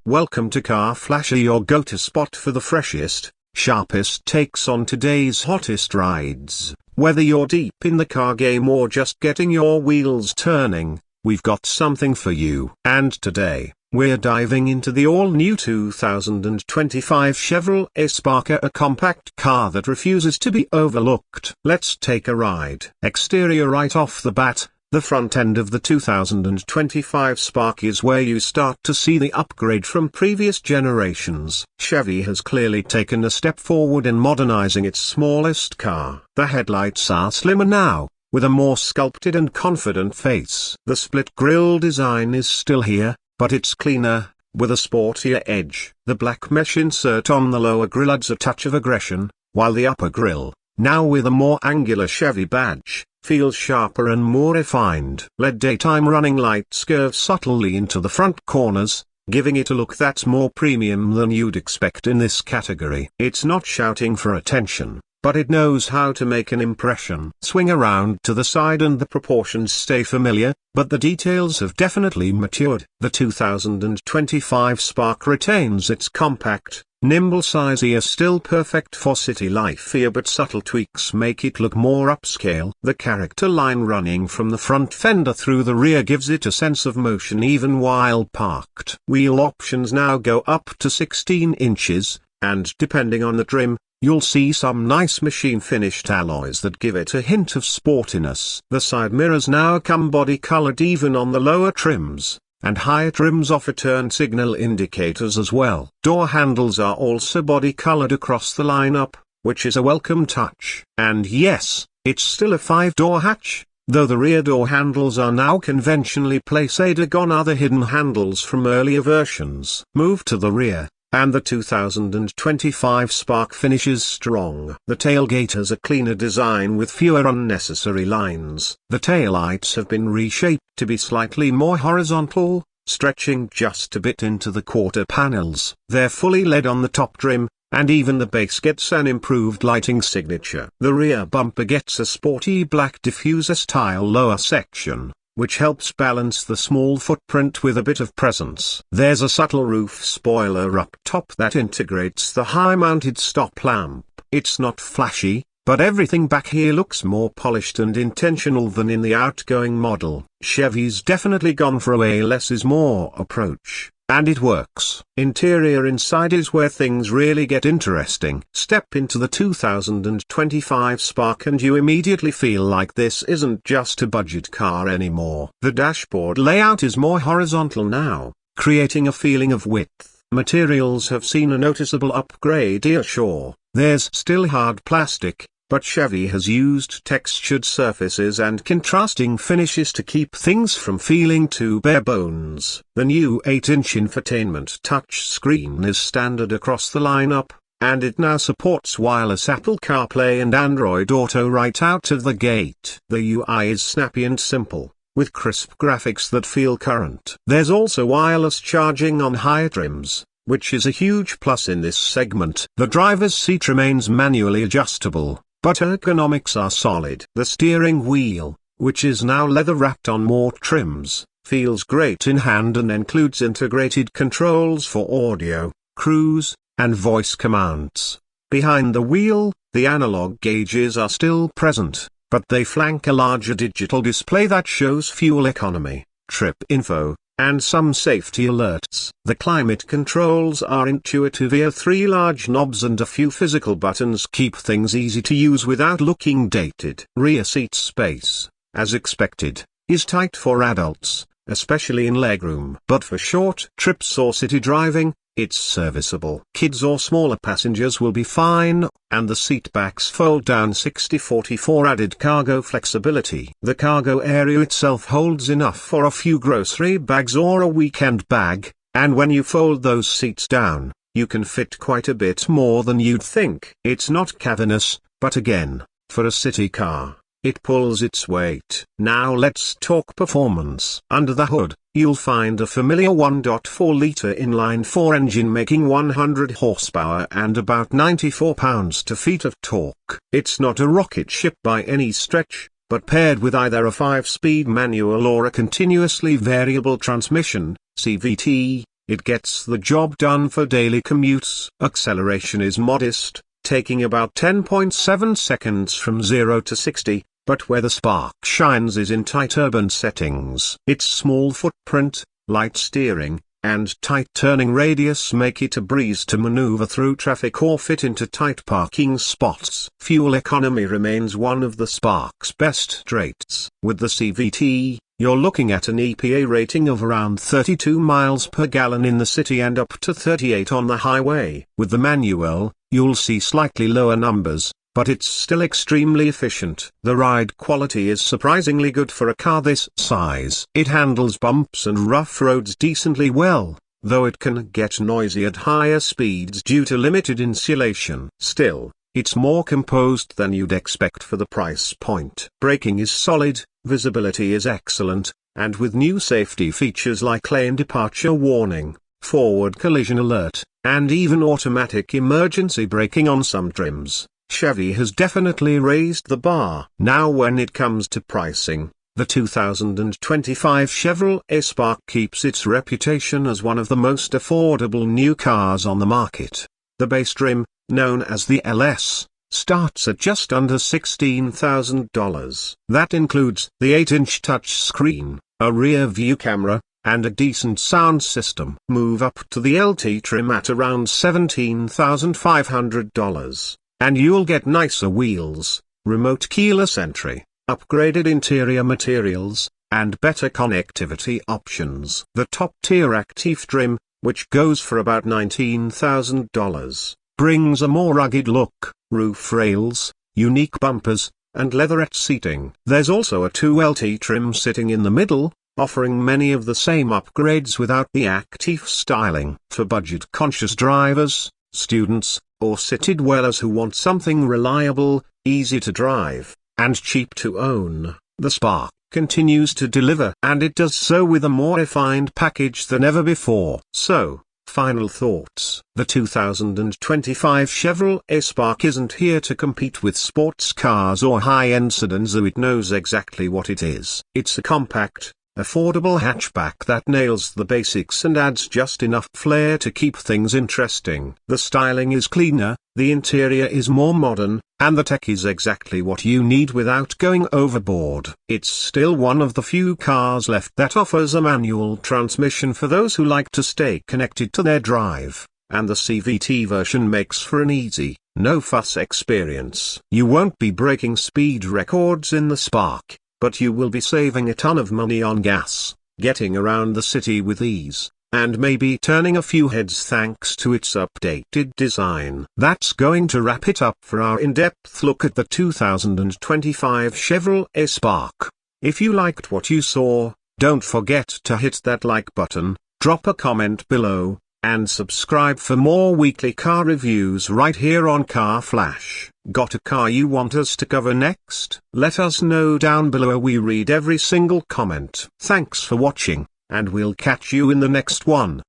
Welcome to Car Flasher, your go-to spot for the freshest, sharpest takes on today's hottest rides. Whether you're deep in the car game or just getting your wheels turning, we've got something for you. And today, we're diving into the all-new 2025 Chevrolet Spark, a compact car that refuses to be overlooked. Let's take a ride. Exterior. Right off the bat, the front end of the 2025 Spark is where you start to see the upgrade from previous generations. Chevy has clearly taken a step forward in modernizing its smallest car. The headlights are slimmer now, with a more sculpted and confident face. The split grille design is still here, but it's cleaner, with a sportier edge. The black mesh insert on the lower grille adds a touch of aggression, while the upper grille, now with a more angular Chevy badge, feels sharper and more refined. LED daytime running lights curve subtly into the front corners, giving it a look that's more premium than you'd expect in this category. It's not shouting for attention, but it knows how to make an impression. Swing around to the side and the proportions stay familiar, but the details have definitely matured. The 2025 Spark retains its compact, nimble size, still perfect for city life here, but subtle tweaks make it look more upscale. The character line running from the front fender through the rear gives it a sense of motion even while parked. Wheel options now go up to 16 inches, and depending on the trim, you'll see some nice machine-finished alloys that give it a hint of sportiness. The side mirrors now come body-colored even on the lower trims, and higher trims offer turn signal indicators as well. Door handles are also body-colored across the lineup, which is a welcome touch. And yes, it's still a 5-door hatch, though the rear door handles are now conventionally placed on other hidden handles from earlier versions. Move to the rear, and the 2025 Spark finishes strong. The tailgate has a cleaner design with fewer unnecessary lines. The taillights have been reshaped to be slightly more horizontal, stretching just a bit into the quarter panels. They're fully LED on the top trim, and even the base gets an improved lighting signature. The rear bumper gets a sporty black diffuser-style lower section, which helps balance the small footprint with a bit of presence. There's a subtle roof spoiler up top that integrates the high-mounted stop lamp. It's not flashy, but everything back here looks more polished and intentional than in the outgoing model. Chevy's definitely gone for a less is more approach, and it works. Interior. Inside is where things really get interesting. Step into the 2025 Spark and you immediately feel like this isn't just a budget car anymore. The dashboard layout is more horizontal now, creating a feeling of width. Materials have seen a noticeable upgrade here. Sure, there's still hard plastic, but Chevy has used textured surfaces and contrasting finishes to keep things from feeling too bare bones. The new 8-inch infotainment touchscreen is standard across the lineup, and it now supports wireless Apple CarPlay and Android Auto right out of the gate. The UI is snappy and simple, with crisp graphics that feel current. There's also wireless charging on higher trims, which is a huge plus in this segment. The driver's seat remains manually adjustable, but ergonomics are solid. The steering wheel, which is now leather-wrapped on more trims, feels great in hand and includes integrated controls for audio, cruise, and voice commands. Behind the wheel, the analog gauges are still present, but they flank a larger digital display that shows fuel economy, trip info, and some safety alerts. The climate controls are intuitive here. 3 large knobs and a few physical buttons keep things easy to use without looking dated. Rear seat space, as expected, is tight for adults, especially in legroom. But for short trips or city driving, it's serviceable. Kids or smaller passengers will be fine, and the seat backs fold down 60/40 for added cargo flexibility. The cargo area itself holds enough for a few grocery bags or a weekend bag, and when you fold those seats down, you can fit quite a bit more than you'd think. It's not cavernous, but again, for a city car, it pulls its weight. Now let's talk performance. Under the hood, you'll find a familiar 1.4-liter inline-4 engine making 100 horsepower and about 94 pounds-to-feet of torque. It's not a rocket ship by any stretch, but paired with either a 5-speed manual or a continuously variable transmission, CVT, it gets the job done for daily commutes. Acceleration is modest, taking about 10.7 seconds from 0 to 60, but where the spark shines is in tight urban settings. Its small footprint, light steering, and tight turning radius make it a breeze to maneuver through traffic or fit into tight parking spots. Fuel economy remains one of the Spark's best traits. With the CVT, you're looking at an EPA rating of around 32 miles per gallon in the city and up to 38 on the highway. With the manual, you'll see slightly lower numbers, but it's still extremely efficient. The ride quality is surprisingly good for a car this size. It handles bumps and rough roads decently well, though it can get noisy at higher speeds due to limited insulation. Still, it's more composed than you'd expect for the price point. Braking is solid, visibility is excellent, and with new safety features like lane departure warning, forward collision alert, and even automatic emergency braking on some trims, Chevy has definitely raised the bar. Now when it comes to pricing, the 2025 Chevrolet Spark keeps its reputation as one of the most affordable new cars on the market. The base trim, known as the LS, starts at just under $16,000. That includes the 8-inch touchscreen, a rear-view camera, and a decent sound system. Move up to the LT trim at around $17,500. And you'll get nicer wheels, remote keyless entry, upgraded interior materials, and better connectivity options. The top-tier Active trim, which goes for about $19,000, brings a more rugged look, roof rails, unique bumpers, and leatherette seating. There's also a 2LT trim sitting in the middle, offering many of the same upgrades without the Active styling. For budget-conscious drivers, students, or city dwellers who want something reliable, easy to drive, and cheap to own, the Spark continues to deliver, and it does so with a more refined package than ever before. So, final thoughts. The 2025 Chevrolet Spark isn't here to compete with sports cars or high-end sedans, though it knows exactly what it is. It's a compact, affordable hatchback that nails the basics and adds just enough flair to keep things interesting. The styling is cleaner, the interior is more modern, and the tech is exactly what you need without going overboard. It's still one of the few cars left that offers a manual transmission for those who like to stay connected to their drive, and the CVT version makes for an easy, no-fuss experience. You won't be breaking speed records in the Spark, but you will be saving a ton of money on gas, getting around the city with ease, and maybe turning a few heads thanks to its updated design. That's going to wrap it up for our in-depth look at the 2025 Chevrolet Spark. If you liked what you saw, don't forget to hit that like button, drop a comment below, and subscribe for more weekly car reviews right here on Car Flash. Got a car you want us to cover next? Let us know down below. We read every single comment. Thanks for watching, and we'll catch you in the next one.